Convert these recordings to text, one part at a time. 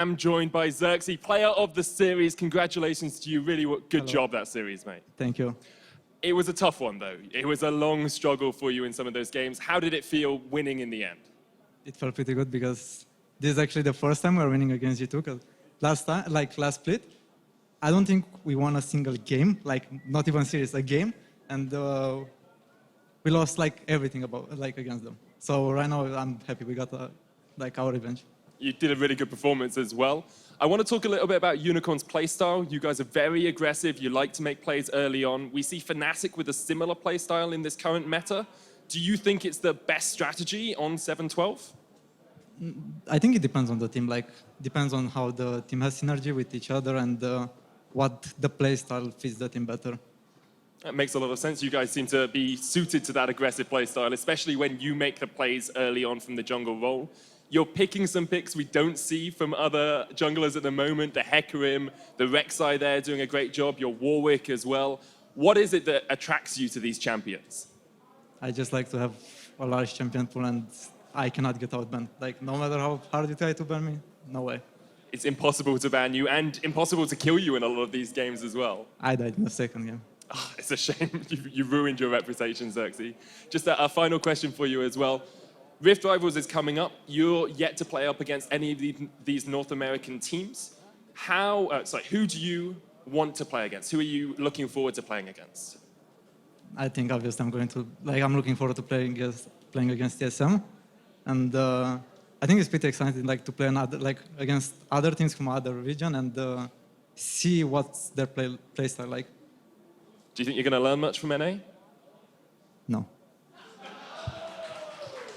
I'm joined by Xerxes, player of the series. Congratulations to you. Really good job that series, mate. Thank you. It was a tough one, though. It was a long struggle for you in some of those games. How did it feel winning in the end? It felt pretty good because this is actually the first time we're winning against G2. Because last split, I don't think we won a single game, like not even series, a game, and we lost like everything against them. So right now I'm happy we got our revenge. You did a really good performance as well. I want to talk a little bit about Unicorn's playstyle. You guys are very aggressive. You like to make plays early on. We see Fnatic with a similar playstyle in this current meta. Do you think it's the best strategy on 7-12? I think it depends on the team. Like, depends on how the team has synergy with each other and what the playstyle fits the team better. That makes a lot of sense. You guys seem to be suited to that aggressive playstyle, especially when you make the plays early on from the jungle role. You're picking some picks we don't see from other junglers at the moment. The Hecarim, the Rek'Sai there doing a great job. Your Warwick as well. What is it that attracts you to these champions? I just like to have a large champion pool and I cannot get outbanned. Like, no matter how hard you try to ban me, no way. It's impossible to ban you and impossible to kill you in a lot of these games as well. I died in the second game. Oh, it's a shame. You ruined your reputation, Xerxes. Just a final question for you as well. Rift Rivals is coming up. You're yet to play up against any of these North American teams. Who do you want to play against? Who are you looking forward to playing against? I think obviously I'm looking forward to playing against TSM, and I think it's pretty exciting, like to play against other teams from other region and see what's their playstyle like. Do you think you're going to learn much from NA? No.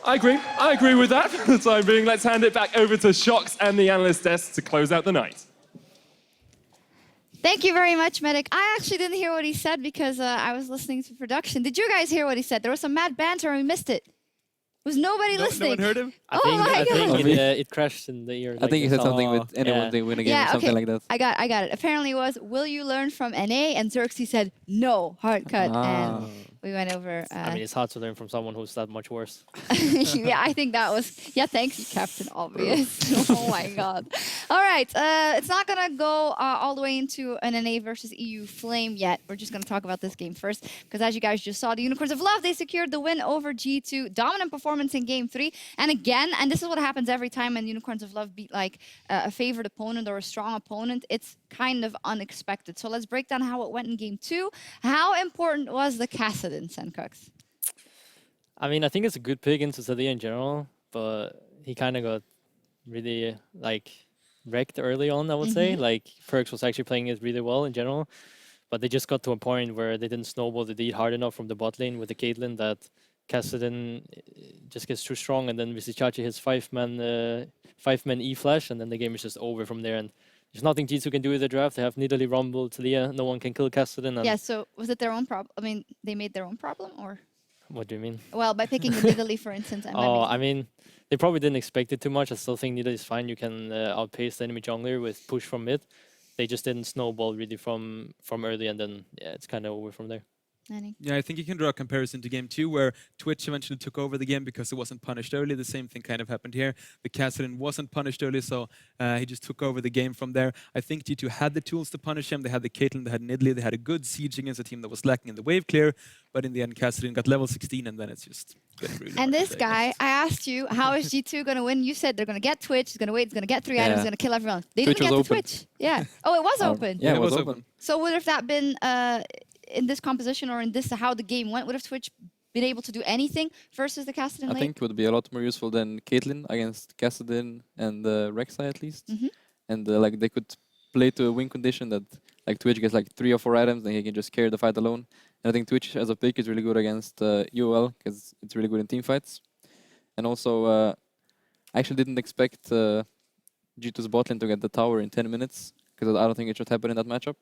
I agree with that for the time being. Let's hand it back over to Shocks and the analyst desk to close out the night. Thank you very much, Medic. I actually didn't hear what he said because I was listening to production. Did you guys hear what he said? There was some mad banter and we missed it. Was nobody listening? No one heard him? I think it crashed in the ear. I think he said something with anyone they win a game or something like that. I got it. Apparently it was, will you learn from NA? And Xerxes said, no, hard cut. And we went over... I mean, it's hard to learn from someone who's that much worse. Yeah, I think that was... Yeah, thanks, you Captain Obvious. Oh my god. All right, it's not going to go all the way into an NA versus EU Flame yet. We're just going to talk about this game first. Because as you guys just saw, the Unicorns of Love, they secured the win over G2. Dominant performance in Game 3. And again, and this is what happens every time when Unicorns of Love beat like a favored opponent or a strong opponent. It's kind of unexpected. So let's break down how it went in Game 2. How important was the Kassadin, Senkux? I mean, I think it's a good pick into Sadia in general, but he kind of got really wrecked early on, I would say. Like, Perkz was actually playing it really well in general, but they just got to a point where they didn't snowball the lead hard enough from the bot lane with the Caitlyn that Kassadin just gets too strong, and then Visichachi hits 5-man E-flash, and then the game is just over from there. And there's nothing G2 can do with the draft. They have Nidalee, Rumble, Talia. No one can kill Kassadin. Yeah, so was it their own problem? I mean, they made their own problem, or? What do you mean? Well, by picking the Nidalee, for instance. And I mean, they probably didn't expect it too much. I still think Nidalee is fine. You can outpace the enemy jungler with push from mid. They just didn't snowball really from early, and then yeah, it's kind of over from there. Yeah, I think you can draw a comparison to Game 2 where Twitch eventually took over the game because it wasn't punished early. The same thing kind of happened here. The Kassadin wasn't punished early, so he just took over the game from there. I think G2 had the tools to punish him. They had the Caitlyn, they had Nidalee, they had a good siege against a team that was lacking in the wave clear, but in the end Kassadin got level 16 and then it's just getting really And this guy, I asked you, how is G2 going to win? You said they're going to get Twitch, he's going to wait, he's going to get 3 items, he's going to kill everyone. They didn't get the Twitch. Yeah. Oh, it was open. Yeah, it was open. So would have that been... in this composition or in this how the game went, would have Twitch been able to do anything versus the Kassadin lane? I think it would be a lot more useful than Caitlyn against Kassadin and Rek'Sai at least. And like they could play to a win condition that like Twitch gets like 3 or 4 items, then he can just carry the fight alone. And I think Twitch as a pick is really good against UOL because it's really good in team fights. And also, I actually didn't expect G2's bot lane to get the tower in 10 minutes because I don't think it should happen in that matchup.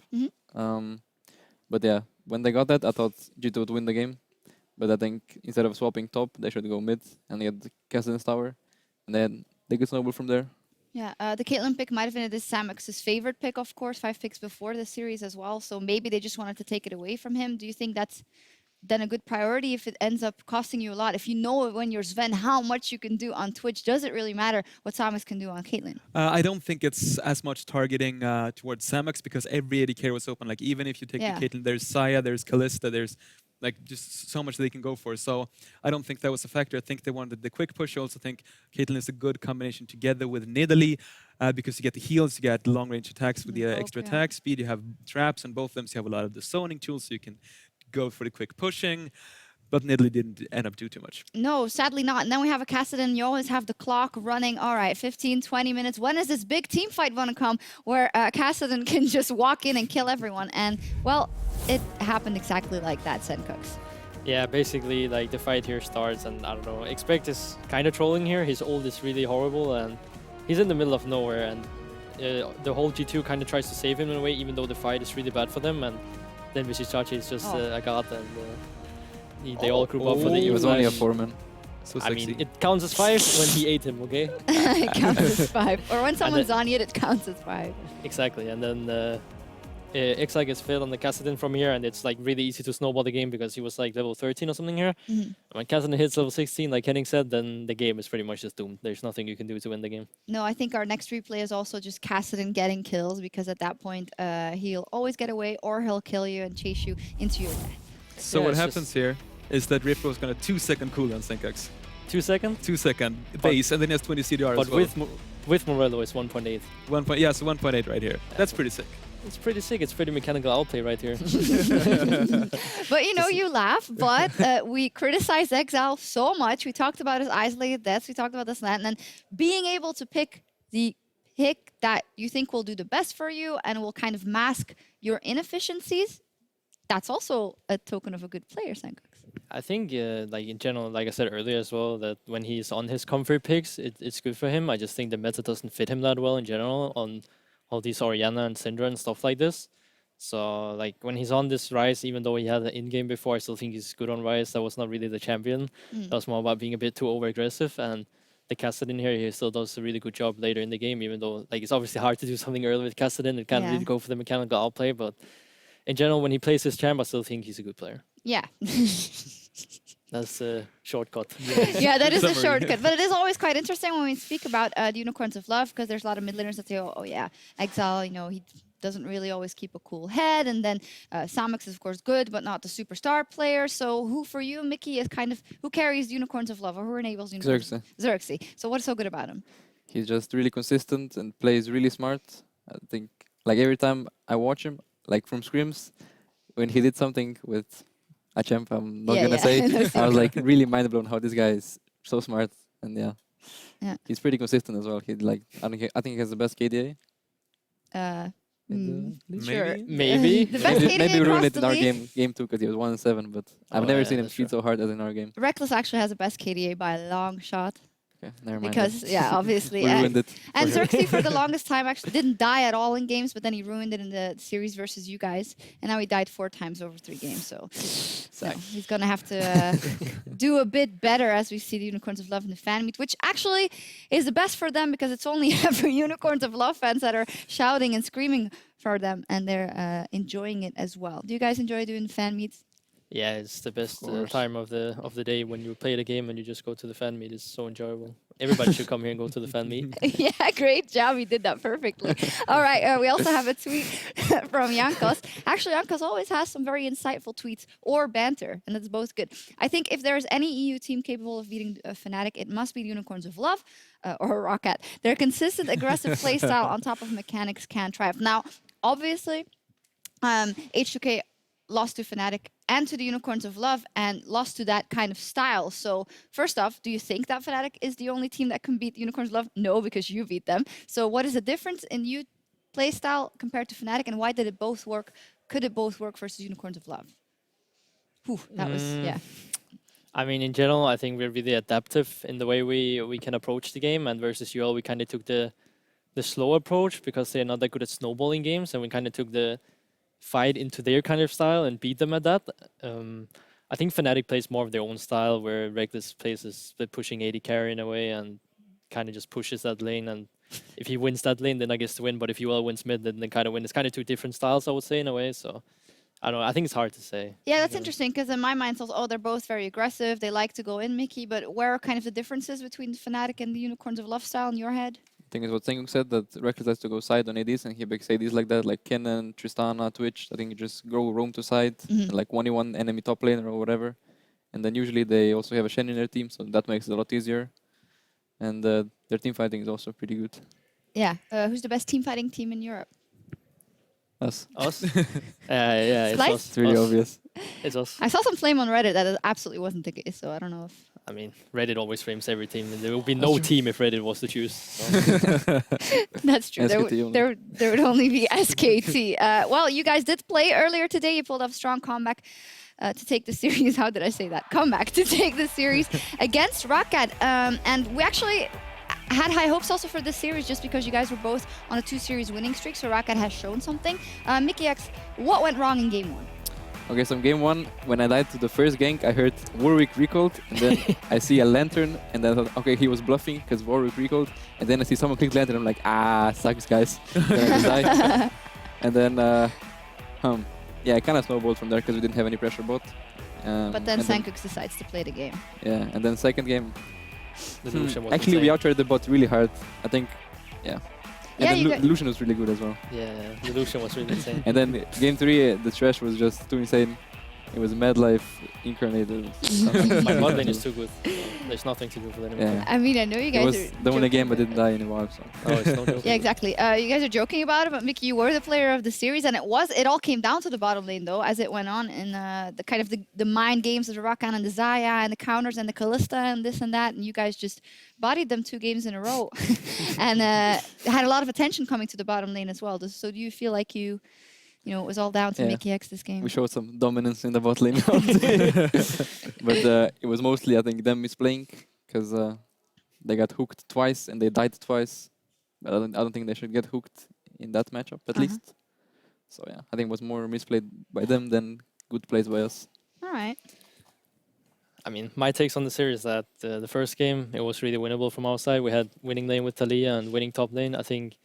But yeah, when they got that, I thought G2 would win the game. But I think instead of swapping top, they should go mid and get the Kassadin's tower. And then they could snowball from there. Yeah, the Caitlyn pick might have been this Samux's favorite pick, of course, 5 picks before the series as well. So maybe they just wanted to take it away from him. Do you think that's then a good priority if it ends up costing you a lot? If you know when you're Sven how much you can do on Twitch, does it really matter what Samus can do on Caitlyn? I don't think it's as much targeting towards Samus because every AD carry was open. Like even if you take Yeah. the Caitlyn, there's Saya, there's Callista, there's like just so much they can go for. So I don't think that was a factor. I think they wanted the quick push. I also think Caitlyn is a good combination together with Nidalee because you get the heals, you get long range attacks with the Poke, extra yeah. attack speed. You have traps on both of them, so you have a lot of the zoning tools, so you can go for the quick pushing. But Nidalee didn't end up do too much. No, sadly not. And then we have a Kassadin. You always have the clock running. All right, 15, 20 minutes. When is this big team fight going to come where Kassadin can just walk in and kill everyone? And, well, it happened exactly like that, Sencooks. Yeah, basically, like the fight here starts, and I don't know. Expect is kind of trolling here. His ult is really horrible, and he's in the middle of nowhere. And the whole G2 kind of tries to save him in a way, even though the fight is really bad for them. And then Vishichachi is just a god, and they all group up for the It evil was only a flash. 4-man. So I sexy. mean, it counts as 5 when he ate him, okay? It counts as 5. Or when someone's then- on it, it counts as 5. Exactly, and then X gets fed on the Kassadin from here, and it's like really easy to snowball the game because he was like level 13 or something here. Mhm. When Kassadin hits level 16, like Henning said, then the game is pretty much just doomed. There's nothing you can do to win the game. No, I think our next replay is also just Kassadin getting kills because at that point he'll always get away or he'll kill you and chase you into your death. So Yeah, what it's happens just- here is that Ripper was going to 2-second cooldown Senkax. 2 seconds, 2-second base, and then he has 20 CDR but as well. with Morello it's 1.8. 1 point, yeah, so 1.8 right here. That's pretty sick. It's pretty sick. It's pretty mechanical outplay right here. But you know, you laugh, but we criticize Exile so much. We talked about his isolated deaths, we talked about this and that, and then being able to pick the pick that you think will do the best for you and will kind of mask your inefficiencies, that's also a token of a good player, Senkox. I think, like in general, like I said earlier as well, that when he's on his comfort picks, it's good for him. I just think the meta doesn't fit him that well in general on all these Orianna and Syndra and stuff like this. So, like, when he's on this Ryze, even though he had an in-game before, I still think he's good on Ryze. That was not really the champion. That was more about being a bit too over-aggressive. And the Kassadin here, he still does a really good job later in the game, even though, like, it's obviously hard to do something early with Kassadin. It can't Yeah. really go for the mechanical outplay, but in general, when he plays his champ, I still think he's a good player. Yeah. That's a shortcut. Yeah, that is a Summary. shortcut. But it is always quite interesting when we speak about the Unicorns of Love, because there's a lot of mid laners that say, oh yeah, Exile, you know, he doesn't really always keep a cool head. And then Samix is, of course, good, but not the superstar player. So who, for you, Mickey, is kind of, who carries Unicorns of Love, or who enables Unicorns? Xerxes. Xerxes. So what's so good about him? He's just really consistent and plays really smart. I think, like, every time I watch him, like from scrims, when he did something with a champ, I'm not Yeah, gonna yeah. say, No I was like really mind blown how this guy is so smart. And Yeah. he's pretty consistent as well. He like I think he has the best KDA. Hmm, in the league. sure. Maybe. The best Maybe, KDA maybe we ruined across it in the our league. game 2 because he was 1-7, but I've Oh, never yeah, seen him that's cheat true. so hard as in our game. Reckless actually has the best KDA by a long shot. Okay, never mind. Because, yeah, obviously. we ruined it. And for him. Xerxes for the longest time actually didn't die at all in games, but then he ruined it in the series versus you guys. And now he died 4 times over 3 games. So no, he's going to have to do a bit better as we see the Unicorns of Love in the fan meet, which actually is the best for them because it's only ever Unicorns of Love fans that are shouting and screaming for them, and they're enjoying it as well. Do you guys enjoy doing fan meets? Yeah, it's the best course. time of the day when you play the game and you just go to the fan meet. It's so enjoyable. Everybody should come here and go to the fan meet. Yeah, great job. You did that perfectly. All right. We also have a tweet from Jankos. Actually, Jankos always has some very insightful tweets or banter, and that's both good. I think if there's any EU team capable of beating Fnatic, it must be the Unicorns of Love or Roccat. Their consistent, aggressive playstyle on top of mechanics can triumph. Now, obviously, H2K lost to Fnatic and to the Unicorns of Love and lost to that kind of style. So first off, do you think that Fnatic is the only team that can beat Unicorns of Love? No, because you beat them. So what is the difference in you playstyle compared to Fnatic, and why did it both work? Could it both work versus Unicorns of Love? Whew, that was, yeah. I mean, in general, I think we're really adaptive in the way we can approach the game. And versus UOL, we kind of took the slow approach because they're not that good at snowballing games, and we kind of took the fight into their kind of style and beat them at that. I think Fnatic plays more of their own style, where Reckless plays a split pushing 80 carry in a way and kind of just pushes that lane. And if he wins that lane, then I guess to win. But if UOL wins mid, then they kind of win. It's kind of 2 different styles, I would say, in a way. So I don't know. I think it's hard to say. Yeah, that's interesting because in my mind, it's also, oh, they're both very aggressive. They like to go in, Mickey. But where are kind of the differences between Fnatic and the Unicorns of Love style in your head? Thing is what Sengung said, that Reckless has to go side on ADs, and he picks ADs like that, like Kennen, Tristana, Twitch. I think you just go roam to side, and like 1v1 enemy top laner or whatever. And then usually they also have a Shen in their team, so that makes it a lot easier. And their team fighting is also pretty good. Yeah. Who's the best team fighting team in Europe? Us. Us? Yeah, it's Slice? us. It's really Us. obvious. I saw some flame on Reddit that it absolutely wasn't the case, so I don't know if... I mean, Reddit always frames every team, and there will be no team if Reddit was to choose. So. That's true. SKT only. There would only be SKT. Well, you guys did play earlier today. You pulled off a strong comeback to take the series. How did I say that? Comeback to take the series against Roccat. And we actually had high hopes also for this series just because you guys were both on a 2-series winning streak, so Roccat has shown something. Mickey X, what went wrong in game 1? Okay, so in game 1, when I died to the first gank, I heard Warwick recalled, and then I see a lantern, and then I thought, okay, he was bluffing because Warwick recalled, and then I see someone click lantern, I'm like, sucks, guys. Then I just die. And then, yeah, it kind of snowballed from there because we didn't have any pressure bot. But then Sankux decides to play the game. Yeah, and then second game, The Lucian was actually we insane. outtried the bot really hard, I think, yeah. And Yeah, then Lucian was really good as well. Yeah, the Lucian was really insane. And then game 3, the trash was just too insane. It was Mad Life incarnated. My bot lane is too good. There's nothing to do for them. Yeah. I mean, I know you It guys was are the only joking game I about didn't it. die in a while, so. Oh, it's no joke. Yeah, exactly. You guys are joking about it, but Mickey, you were the player of the series, and it all came down to the bottom lane, though, as it went on in the kind of the mind games of the Roccat and the Zaya and the counters and the Callista and this and that, and you guys just bodied them 2 games in a row, and had a lot of attention coming to the bottom lane as well. So do you feel like you know, it was all down to Yeah. Mickey X this game? We showed some dominance in the bot lane. But it was mostly, I think, them misplaying because they got hooked twice and they died twice. But I don't think they should get hooked in that matchup, at least. So yeah, I think it was more misplayed by them than good plays by us. All right. I mean, my takes on the series that the first game, it was really winnable from our side. We had winning lane with Talia and winning top lane. I think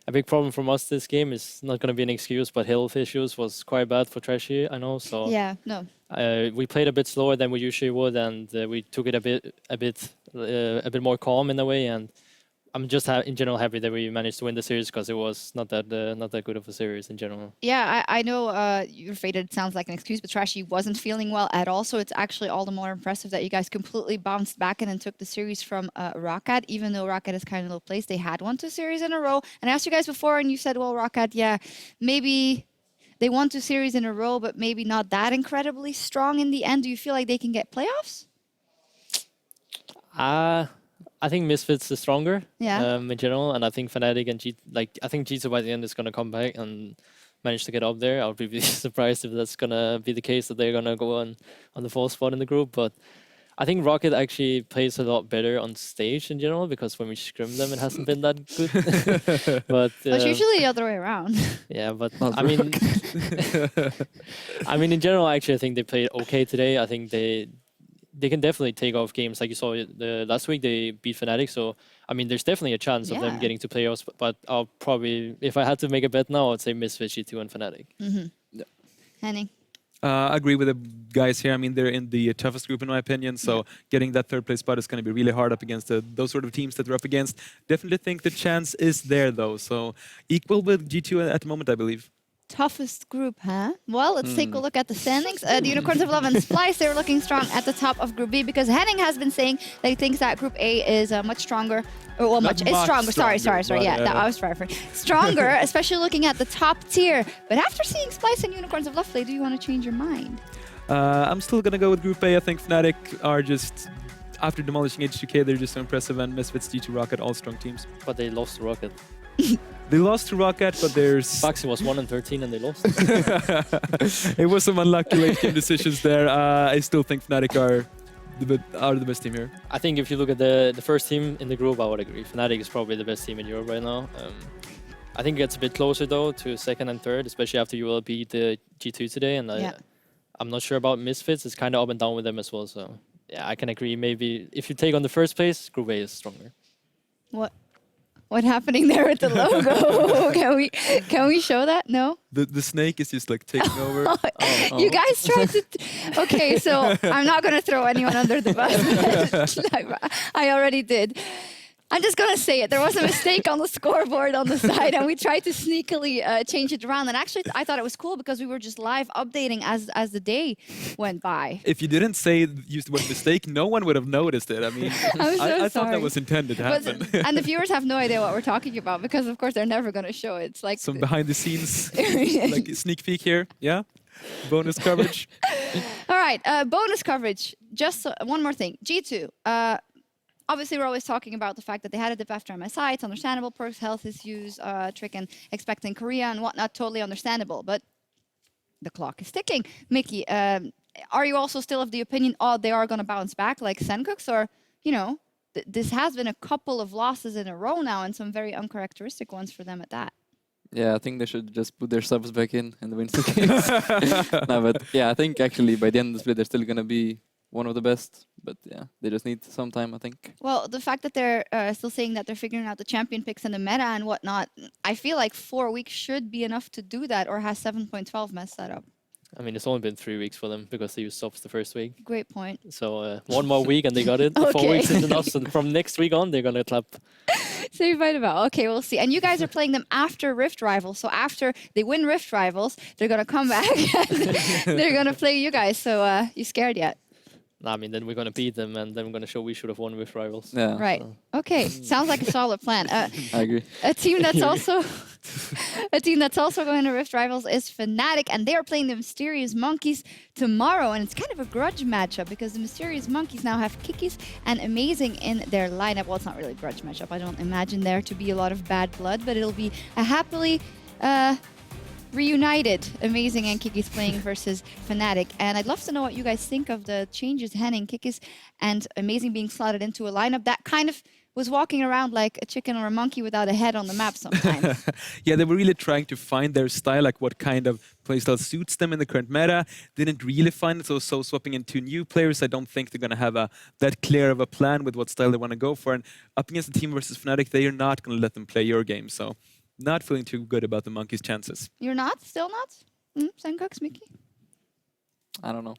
a big problem from us this game is not going to be an excuse, but health issues was quite bad for Trashy, I know. So Yeah, no. we played a bit slower than we usually would, and we took it a bit more calm in a way. And I'm just in general happy that we managed to win the series because it was not that good of a series in general. Yeah, I know you're afraid it sounds like an excuse, but Trashy wasn't feeling well at all, so it's actually all the more impressive that you guys completely bounced back and took the series from Roccat, even though Roccat is kind of low place. They had won 2 series in a row, and I asked you guys before, and you said, well, Roccat, yeah, maybe they won 2 series in a row, but maybe not that incredibly strong in the end. Do you feel like they can get playoffs? I think Misfits is stronger in general, and I think Fnatic and I think G2 by the end is going to come back and manage to get up there. I'll be really surprised if that's going to be the case, that they're going to go on the 4th spot in the group. But I think Roccat actually plays a lot better on stage in general, because when we scrim them, it hasn't been that good. But it's usually the other way around. yeah, but I mean, in general, actually, I think they played okay today. I think they can definitely take off games. Like you saw last week, they beat Fnatic. So, I mean, there's definitely a chance of them getting to playoffs. But I'll probably, if I had to make a bet now, I'd say Misfits, G2, and Fnatic. Yeah. Henning? I agree with the guys here. I mean, they're in the toughest group in my opinion. So getting that 3rd place spot is going to be really hard up against those sort of teams that they're up against. Definitely think the chance is there though. So equal with G2 at the moment, I believe. Toughest group, huh? Well, let's take a look at the standings. The Unicorns of Love and Splice, they're looking strong at the top of Group B, because Henning has been saying that he thinks that Group A is much stronger. Or, well, Not it's stronger. much Sorry. stronger, Yeah, but, that I was trying for stronger, especially looking at the top tier. But after seeing Splice and Unicorns of Love play, do you want to change your mind? I'm still going to go with Group A. I think Fnatic are just, after demolishing H2K, they're just so impressive, and Misfits, G2, Roccat, all strong teams. But they lost to Roccat. They lost to Roccat, but there's... Baxi was 1-13 and they lost. It was some unlucky late game decisions there. I still think Fnatic are the best team here. I think if you look at the first team in the group, I would agree. Fnatic is probably the best team in Europe right now. I think it gets a bit closer though to 2nd and 3rd, especially after UOL beat the G2 today. And I'm not sure about Misfits. It's kind of up and down with them as well. So yeah, I can agree. Maybe if you take on the 1st place, Group A is stronger. What What's happening there with the logo? Can we show that? No. The snake is just like taking over. You guys tried to. Okay, so I'm not gonna throw anyone under the bus. I already did. I'm just gonna say it. There was a mistake on the scoreboard on the side, and we tried to sneakily change it around. And actually, I thought it was cool because we were just live updating as the day went by. If you didn't use the word mistake, no one would have noticed it. I mean, I'm so I thought that sorry. was intended to happen. And the viewers have no idea what we're talking about because, of course, they're never gonna show it. It's like Some behind the scenes, like sneak peek here. Yeah, bonus coverage. All right, bonus coverage. Just one more thing. G2. Obviously, we're always talking about the fact that they had a dip after MSI. It's understandable. Perks, health issues, Trick and expecting Korea and whatnot. Totally understandable. But the clock is ticking. Mickey, are you also still of the opinion, oh, they are going to bounce back like Sencooks? Or, you know, this has been a couple of losses in a row now and some very uncharacteristic ones for them at that. Yeah, I think they should just put their subs back in and win 2 games. No, but yeah, I think actually by the end of the split they're still gonna be one of the best. But yeah, they just need some time, I think. Well, the fact that they're still saying that they're figuring out the champion picks and the meta and whatnot, I feel like 4 weeks should be enough to do that, or has 7.12 messed that up? I mean, it's only been 3 weeks for them because they used subs the first week. Great point. So 1 more week and they got it. Okay. 4 weeks is enough. So from next week on, they're going to clap. Say bye about. Okay, we'll see. And you guys are playing them after Rift Rivals. So after they win Rift Rivals, they're going to come back and they're going to play you guys. So you scared yet? I mean, then we're going to beat them and then we're going to show we should have won with rivals. Yeah, Right. Okay. Sounds like a solid plan. I agree. A team that's also going to Rift Rivals is Fnatic, and they are playing the Mysterious Monkeys tomorrow. And it's kind of a grudge matchup because the Mysterious Monkeys now have Kikis and Amazing in their lineup. Well, it's not really a grudge matchup. I don't imagine there to be a lot of bad blood, but it'll be a happily reunited Amazing and Kikis playing versus Fnatic. And I'd love to know what you guys think of the changes Henning, Kikis, and Amazing being slotted into a lineup that kind of was walking around like a chicken or a monkey without a head on the map sometimes. Yeah, they were really trying to find their style, like what kind of playstyle suits them in the current meta. Didn't really find it, so swapping in 2 new players, I don't think they're going to have that clear of a plan with what style they want to go for. And up against the team versus Fnatic, they are not going to let them play your game. So not feeling too good about the Monkeys' chances. You're not? Still not? Sencooks, Mickey? I don't know.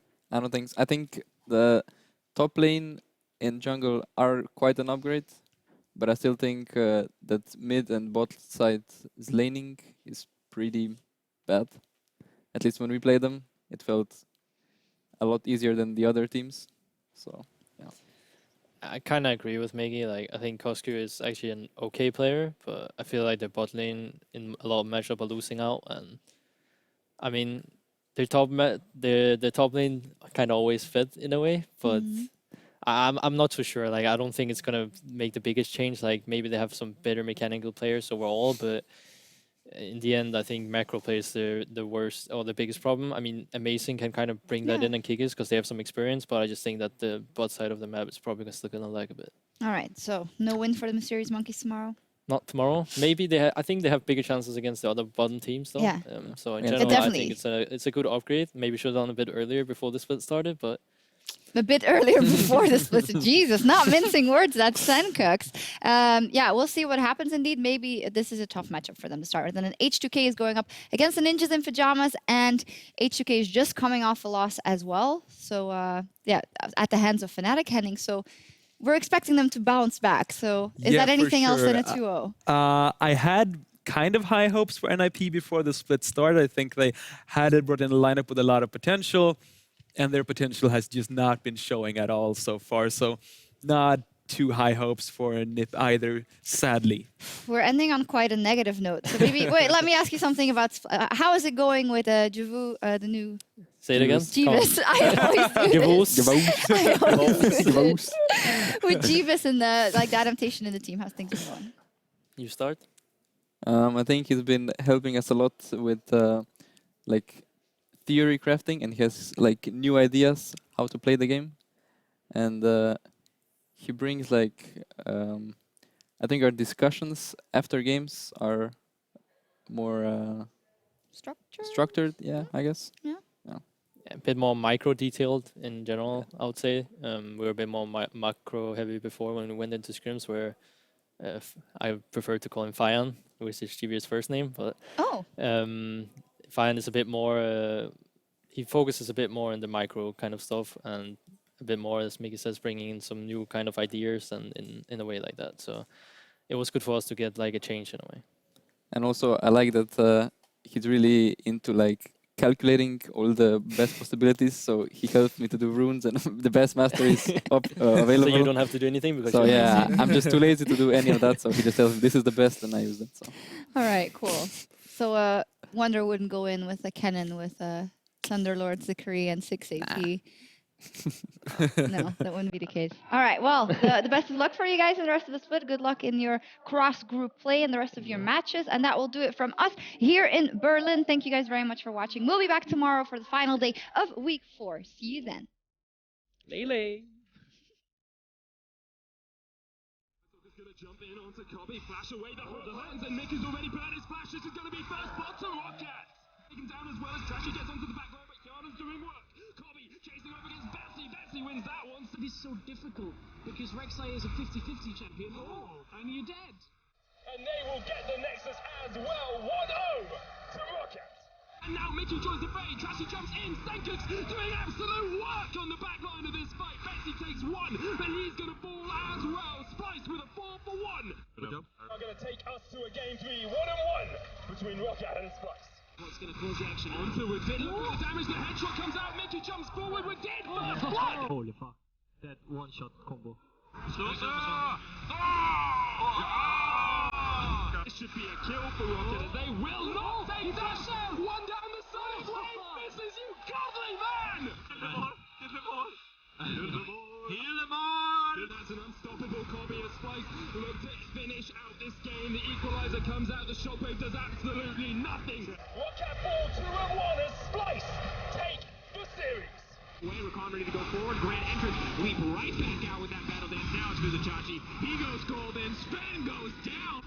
I think the top lane in jungle are quite an upgrade, but I still think that mid and bot side laning is pretty bad. At least when we played them, it felt a lot easier than the other teams. So yeah. I kind of agree with Miggy. Like, I think Coscu is actually an okay player, but I feel like their bot lane in a lot of matchup are losing out. And I mean, their top lane kind of always fit in a way, but I'm not too sure. Like, I don't think it's gonna make the biggest change. Like, maybe they have some better mechanical players overall, but in the end, I think macro plays the worst or the biggest problem. I mean, Amazing can kind of bring that in and kick us because they have some experience, but I just think that the bot side of the map is probably still gonna lag a bit. All right, so no win for the Mysterious Monkeys tomorrow? Not tomorrow. Maybe I think they have bigger chances against the other bottom teams though. Yeah. So in Yeah, general, I definitely. think it's a good upgrade. Maybe should have done a bit earlier before the split started, but A bit earlier before the split. Jesus, not mincing words, that's Sencooks. Yeah, we'll see what happens indeed. Maybe this is a tough matchup for them to start with. And then H2K is going up against the Ninjas in Pajamas, and H2K is just coming off a loss as well. So, yeah, at the hands of Fnatic, Henning. So, we're expecting them to bounce back. So, is Yeah, that for anything else sure. in a 2-0? I had kind of high hopes for NIP before the split started. I think they had it brought in a lineup with a lot of potential, and their potential has just not been showing at all so far. So not too high hopes for NIP either, sadly. We're ending on quite a negative note. So maybe, wait, let me ask you something about, how is it going with Juvu, the new say it again. Jeeves? I always do this. I always do this. With Jeeves and the adaptation in the team, how's things been going? You start. I think he's been helping us a lot with like theory crafting, and he has like new ideas how to play the game, and he brings like I think our discussions after games are more structured. Yeah, I guess. Yeah. A bit more micro detailed in general, I would say. We were a bit more macro heavy before when we went into scrims, where I prefer to call him Fayan, which is GV's first name, but Oh, Fayan is a bit more. He focuses a bit more on the micro kind of stuff and a bit more, as Mickey says, bringing in some new kind of ideas and in a way like that. So it was good for us to get like a change in a way. And also, I like that he's really into like calculating all the best possibilities. So he helped me to do runes, and the best master is available. So you don't have to do anything because So you're yeah, lazy. I'm just too lazy to do any of that. So he just tells me this is the best, and I use it. So all right, cool. So Wonder wouldn't go in with a cannon with Thunderlord, Zikri, and 6 AP. No, that wouldn't be the case. All right, well, the best of luck for you guys in the rest of the split. Good luck in your cross-group play and the rest of your matches. And that will do it from us here in Berlin. Thank you guys very much for watching. We'll be back tomorrow for the final day of week 4. See you then. Lele. Gonna jump in onto Cobby, flash away the horns, and Mick has already burned his flash. This is gonna be first blood to Roccat. Taken down as well as Trashy gets onto the back line, but Kiana's doing work. Cobby chasing over against Betsy. Betsy wins that one. This is so difficult because Rek'Sai is a 50-50 champion. Oh, and you're dead. And they will get the Nexus as well. 1-0 to Roccat. And now Mickey joins the fray. Trashy jumps in. Stenkus doing absolute work on the back line of this fight. Betsy takes one, and he's going to fall as well. Splice with a 4-for-1. Are going to take us to a game 3, 1-1 between Roccat and Splice. What's going to cause the action? Onto with Did. Look at the damage. The headshot comes out. Mickey jumps forward with Did. First blood. Holy fuck. That one-shot combo. This should be a kill for Roccat as they will not take that. One down the side. Misses, you godly man. Heal them on! That's an unstoppable Cobby as Splice look to finish out this game. The equalizer comes out. The shockwave does absolutely nothing. Roccat fall 2-1 as Splice take the series. Rakan ready to go forward. Grand entrance. Leap right back out with that battle dance. Now it's Vizicachi. He goes golden. Span goes down.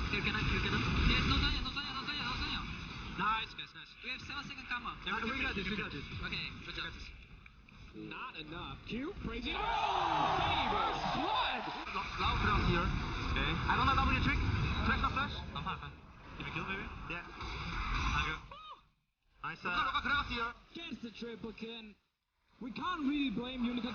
You can. Yes, no Zanya. Nice, guys, nice. We have 7 second camera. We got this. Okay, good job. Not enough. Q, crazy. Oh! First blood! Loud cross here. Okay. I don't know W trick. Track the flash. I'm fine. Did we kill maybe? Yeah. Okay. Nice. Look across here. Gets the triple kill. We can't really blame Unicorn.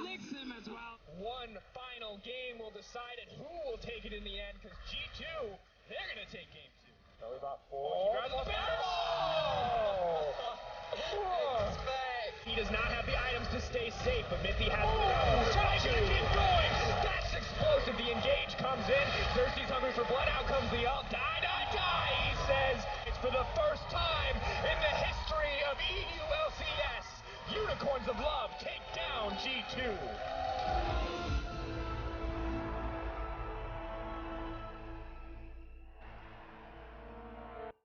Licks him as well. One final game will decide it. Who will take it in the end? Because G2, they're going to take game 2. Only about 4. He does not have the items to stay safe, but Mithy has the Trying to keep going. That's explosive. The engage comes in. Xerxes hungry for blood. Out comes the ult. Die. He says it's for the first time in the history of EU LCS. Unicorns of Love take down G2.